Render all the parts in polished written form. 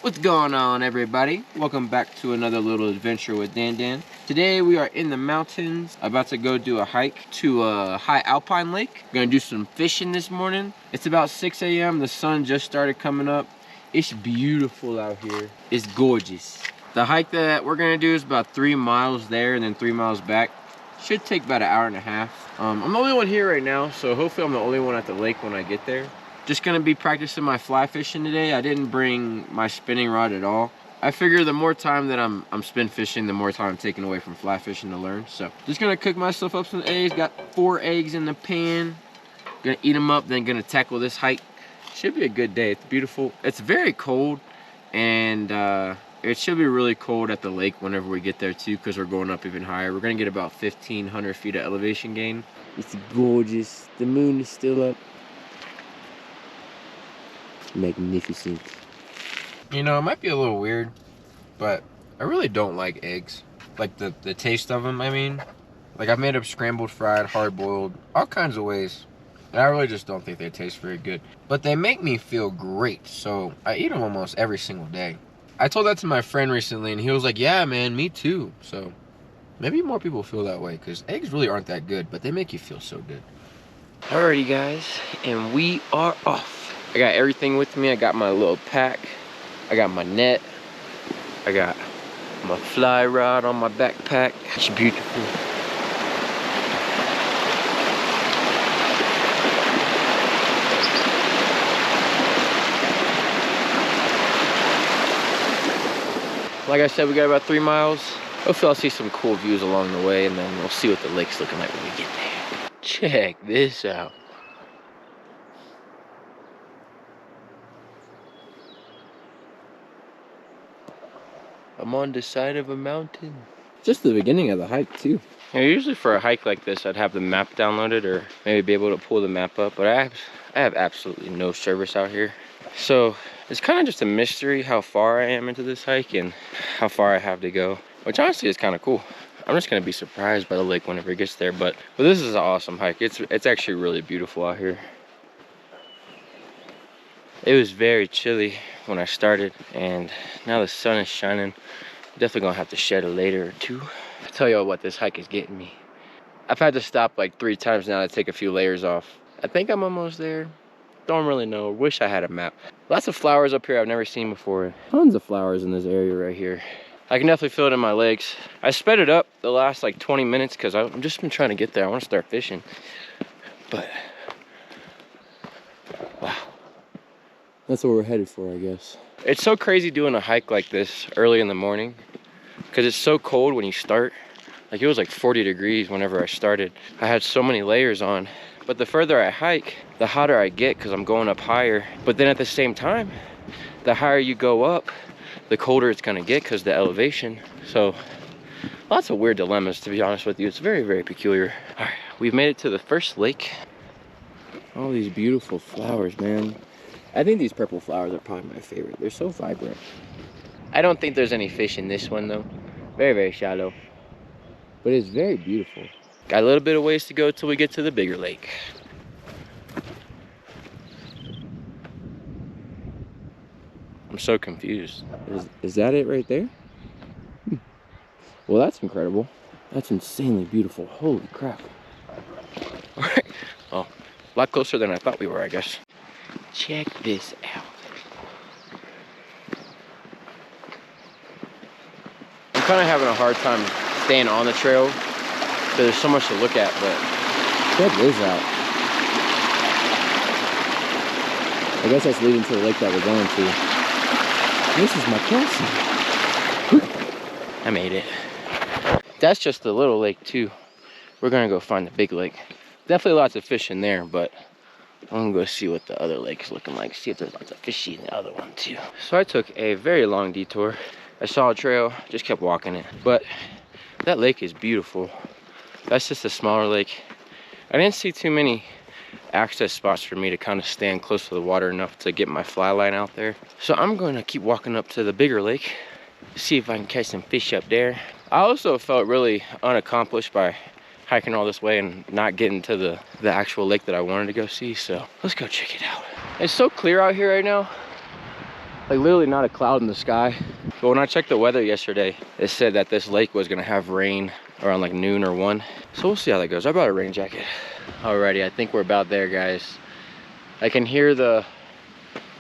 What's going on, everybody? Welcome back to another little adventure with Dan. Today we are in the mountains, about to go do a hike to a high Alpine lake. We're gonna do some fishing this morning. It's about 6 a.m. The sun just started coming up. It's beautiful out here. It's gorgeous. The hike that we're gonna do is about 3 miles there and then 3 miles back. Should take about an hour and a half. I'm the only one here right now, so hopefully I'm the only one at the lake when I get there. Just gonna be practicing my fly fishing today. I didn't bring my spinning rod at all. I figure the more time that I'm spin fishing, the more time I'm taking away from fly fishing to learn. So just gonna cook myself up some eggs. Got 4 eggs in the pan. Gonna eat them up, then gonna tackle this hike. Should be a good day. It's beautiful. It's very cold, and it should be really cold at the lake whenever we get there too, because we're going up even higher. We're gonna get about 1,500 feet of elevation gain. It's gorgeous. The moon is still up. Magnificent. You know, it might be a little weird, but I really don't like eggs. Like the taste of them, I mean. Like, I've made them scrambled, fried, hard-boiled, all kinds of ways. And I really just don't think they taste very good. But they make me feel great, so I eat them almost every single day. I told that to my friend recently, and he was like, yeah, man, me too. So maybe more people feel that way, because eggs really aren't that good, but they make you feel so good. Alrighty, guys, and we are off. I got everything with me. I got my little pack. I got my net. I got my fly rod on my backpack. It's beautiful. Like I said, we got about 3 miles. Hopefully I'll see some cool views along the way, and then we'll see what the lake's looking like when we get there. Check this out. I'm on the side of a mountain. Just the beginning of the hike too. You know, usually for a hike like this, I'd have the map downloaded or maybe be able to pull the map up, but I have absolutely no service out here. So it's kind of just a mystery how far I am into this hike and how far I have to go, which honestly is kind of cool. I'm just gonna be surprised by the lake whenever it gets there, but this is an awesome hike. It's actually really beautiful out here. It was very chilly when I started, and now the sun is shining. Definitely gonna have to shed a layer or two. I tell y'all what, this hike is getting me. I've had to stop like 3 times now to take a few layers off. I think I'm almost there. Don't really know. Wish I had a map. Lots of flowers up here I've never seen before. Tons of flowers in this area right here. I can definitely feel it in my legs. I sped it up the last like 20 minutes because I've just been trying to get there. I want to start fishing. But wow. That's what we're headed for, I guess. It's so crazy doing a hike like this early in the morning because it's so cold when you start. Like, it was like 40 degrees whenever I started. I had so many layers on. But the further I hike, the hotter I get because I'm going up higher. But then at the same time, the higher you go up, the colder it's gonna get because the elevation. So lots of weird dilemmas, to be honest with you. It's very, very peculiar. All right, we've made it to the first lake. All these beautiful flowers, man. I think these purple flowers are probably my favorite. They're so vibrant. I don't think there's any fish in this one though. Very, very shallow. But it's very beautiful. Got a little bit of ways to go till we get to the bigger lake. I'm so confused. Is that it right there? Well, that's incredible. That's insanely beautiful. Holy crap. All right. Well, a lot closer than I thought we were, I guess. Check this out. I'm kind of having a hard time staying on the trail because there's so much to look at, but check this out. I guess that's leading to the lake that we're going to. This is my castle. I made it. That's just the little lake too. We're gonna go find the big lake. Definitely lots of fish in there, but I'm gonna go see what the other lake is looking like, see if there's lots of fishy in the other one too. So I took a very long detour. I saw a trail, just kept walking it. But that lake is beautiful. That's just a smaller lake. I didn't see too many access spots for me to kind of stand close to the water enough to get my fly line out there. So I'm gonna keep walking up to the bigger lake, see if I can catch some fish up there. I also felt really unaccomplished by hiking all this way and not getting to the actual lake that I wanted to go see. So let's go check it out. It's so clear out here right now. Like literally not a cloud in the sky. But when I checked the weather yesterday, it said that this lake was gonna have rain around like noon or 1. So we'll see how that goes. I brought a rain jacket. Alrighty, I think we're about there, guys. I can hear the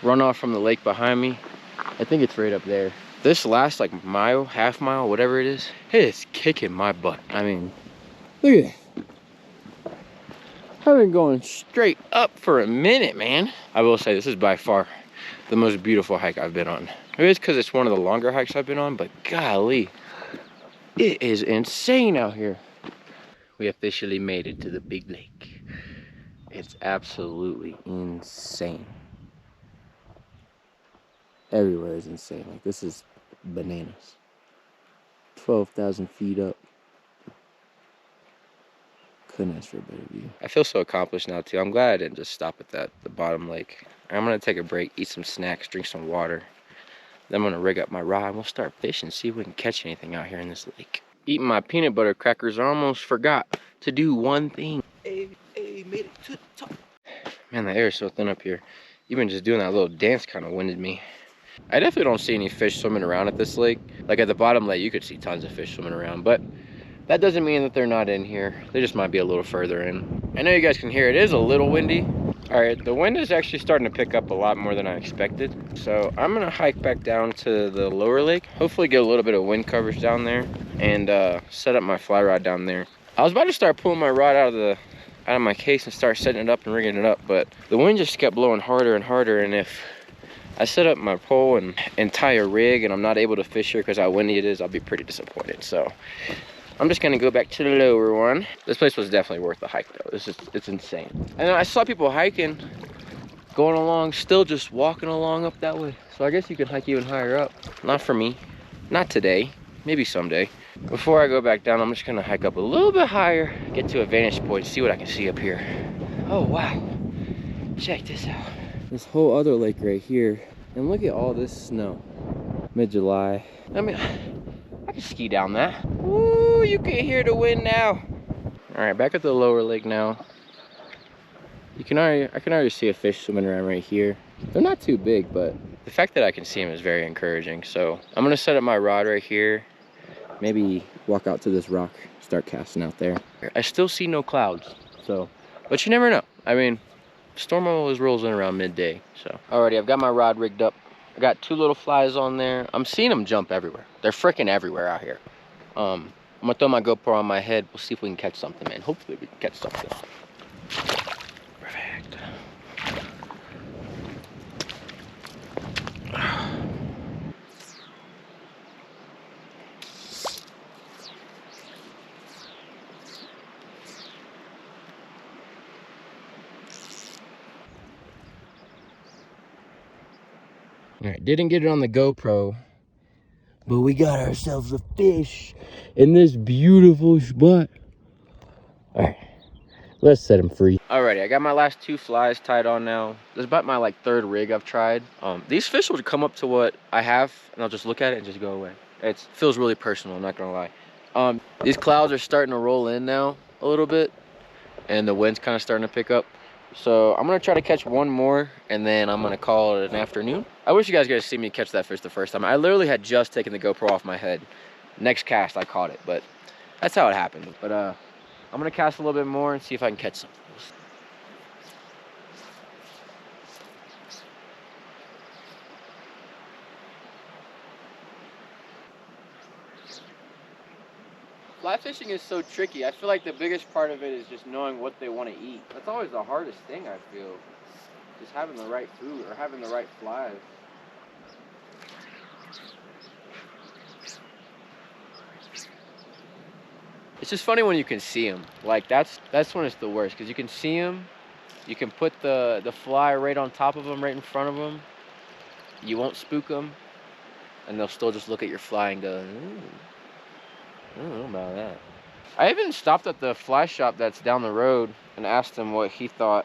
runoff from the lake behind me. I think it's right up there. This last like mile, half mile, whatever it is kicking my butt. I mean, look at it. I've been going straight up for a minute, man. I will say this is by far the most beautiful hike I've been on. Maybe it's because it's one of the longer hikes I've been on, but golly, it is insane out here. We officially made it to the big lake. It's absolutely insane. Everywhere is insane. Like, this is bananas. 12,000 feet up. Couldn't ask for a better view. I feel so accomplished now too. I'm glad I didn't just stop at the bottom lake. I'm gonna take a break, eat some snacks, drink some water. Then I'm gonna rig up my rod and we'll start fishing, see if we can catch anything out here in this lake. Eating my peanut butter crackers, I almost forgot to do one thing. Hey, made it to the top. Man, the air is so thin up here. Even just doing that little dance kind of winded me. I definitely don't see any fish swimming around at this lake. Like at the bottom lake, you could see tons of fish swimming around, but that doesn't mean that they're not in here. They just might be a little further in. I know you guys can hear it is a little windy. All right, the wind is actually starting to pick up a lot more than I expected. So I'm gonna hike back down to the lower lake. Hopefully get a little bit of wind coverage down there and set up my fly rod down there. I was about to start pulling my rod out of my case and start setting it up and rigging it up, but the wind just kept blowing harder and harder, and if I set up my pole and tie a rig and I'm not able to fish here because how windy it is, I'll be pretty disappointed. So I'm just gonna go back to the lower one. This place was definitely worth the hike though. It's insane. And I saw people hiking, going along, still just walking along up that way. So I guess you can hike even higher up. Not for me, not today, maybe someday. Before I go back down, I'm just gonna hike up a little bit higher, get to a vantage point, see what I can see up here. Oh wow, check this out. This whole other lake right here. And look at all this snow. Mid-July. I mean, I can ski down that. Ooh, you can hear the wind now. All right, back at the lower lake now. I can already see a fish swimming around right here. They're not too big, but the fact that I can see them is very encouraging. So I'm gonna set up my rod right here. Maybe walk out to this rock, start casting out there. I still see no clouds, so, but you never know. I mean, storm always rolls in around midday, so. Alrighty, I've got my rod rigged up. I got 2 little flies on there. I'm seeing them jump everywhere. They're freaking everywhere out here. I'm gonna throw my GoPro on my head. We'll see if we can catch something, man. Hopefully we can catch something. Perfect. All right, didn't get it on the GoPro, but we got ourselves a fish in this beautiful spot. All right, let's set him free. Alrighty, I got my last 2 flies tied on now. This is about my like 3rd rig I've tried. These fish will come up to what I have and I'll just look at it and just go away. It feels really personal, I'm not gonna lie. These clouds are starting to roll in now a little bit and the wind's kind of starting to pick up. So I'm gonna try to catch 1 more and then I'm gonna call it an afternoon. I wish you guys got to see me catch that fish the first time. I literally had just taken the GoPro off my head. Next cast I caught it, but that's how it happened. But I'm gonna cast a little bit more and see if I can catch something. Fly fishing is so tricky. I feel like the biggest part of it is just knowing what they want to eat. That's always the hardest thing, I feel. Just having the right food or having the right flies. It's just funny when you can see them. Like that's when it's the worst, because you can see them. You can put the fly right on top of them, right in front of them. You won't spook them, and they'll still just look at your fly and go, ooh. I don't know about that. I even stopped at the fly shop that's down the road and asked him what he thought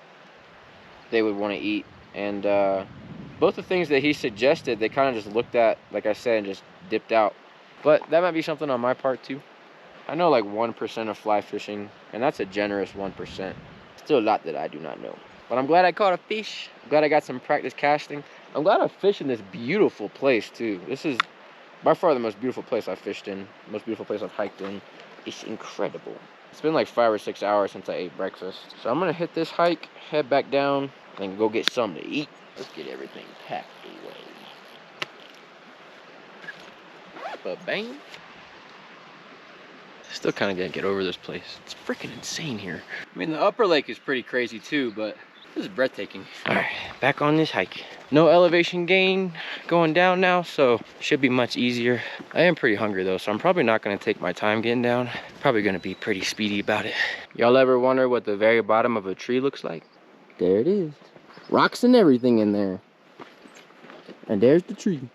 they would want to eat. And both the things that he suggested, they kind of just looked at, like I said, and just dipped out. But that might be something on my part too. I know like 1% of fly fishing, and that's a generous 1%. Still a lot that I do not know. But I'm glad I caught a fish. I'm glad I got some practice casting. I'm glad I fished in this beautiful place too. This is by far the most beautiful place I've fished in, most beautiful place I've hiked in. It's incredible. It's been like 5 or 6 hours since I ate breakfast. So I'm gonna hit this hike, head back down, and go get something to eat. Let's get everything packed away. But bang. Still kind of gonna get over this place. It's freaking insane here. I mean, the upper lake is pretty crazy too, but this is breathtaking. All right, back on this hike. No elevation gain going down now, so should be much easier. I am pretty hungry though, so I'm probably not gonna take my time getting down. Probably gonna be pretty speedy about it. Y'all ever wonder what the very bottom of a tree looks like? There it is. Rocks and everything in there. And there's the tree.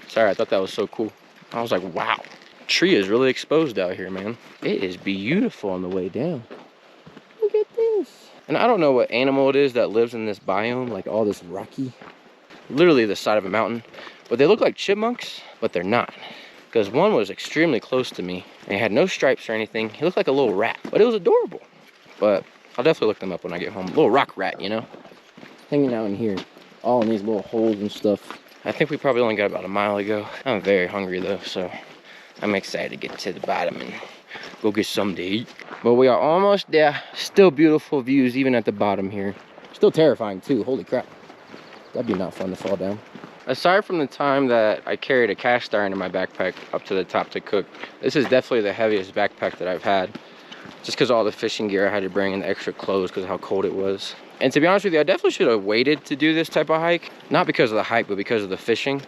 Sorry, I thought that was so cool. I was like, wow. Tree is really exposed out here, man. It is beautiful on the way down. Look at this. And I don't know what animal it is that lives in this biome, like all this rocky, literally the side of a mountain. But they look like chipmunks, but they're not. Because one was extremely close to me and he had no stripes or anything. He looked like a little rat, but it was adorable. But I'll definitely look them up when I get home. Little rock rat, you know? Hanging out in here, all in these little holes and stuff. I think we probably only got about a mile to go. I'm very hungry though, so I'm excited to get to the bottom and go get something to eat. But we are almost there. Still beautiful views even at the bottom here. Still terrifying too, holy crap. That'd be not fun to fall down. Aside from the time that I carried a cast iron in my backpack up to the top to cook, this is definitely the heaviest backpack that I've had. Just because all the fishing gear I had to bring and the extra clothes because of how cold it was. And to be honest with you, I definitely should have waited to do this type of hike. Not because of the hike, but because of the fishing.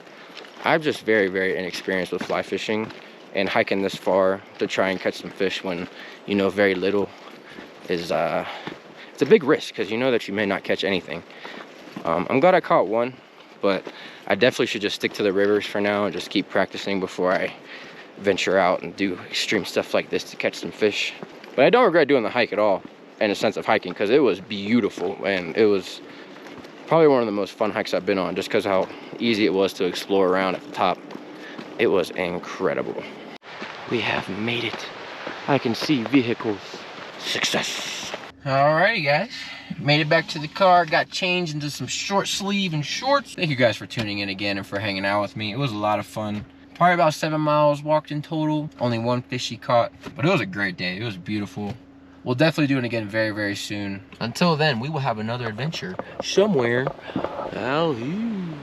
I'm just very, very inexperienced with fly fishing. And hiking this far to try and catch some fish when you know very little is, it's a big risk because you know that you may not catch anything. I'm glad I caught one, but I definitely should just stick to the rivers for now and just keep practicing before I venture out and do extreme stuff like this to catch some fish. But I don't regret doing the hike at all in a sense of hiking because it was beautiful and it was probably one of the most fun hikes I've been on just because how easy it was to explore around at the top. It was incredible. We have made it. I can see vehicles. Success. Alrighty guys, made it back to the car, got changed into some short sleeve and shorts. Thank you guys for tuning in again and for hanging out with me. It was a lot of fun. Probably about 7 miles walked in total. Only one fishy caught, but it was a great day. It was beautiful. We'll definitely do it again very, very soon. Until then, we will have another adventure somewhere out here.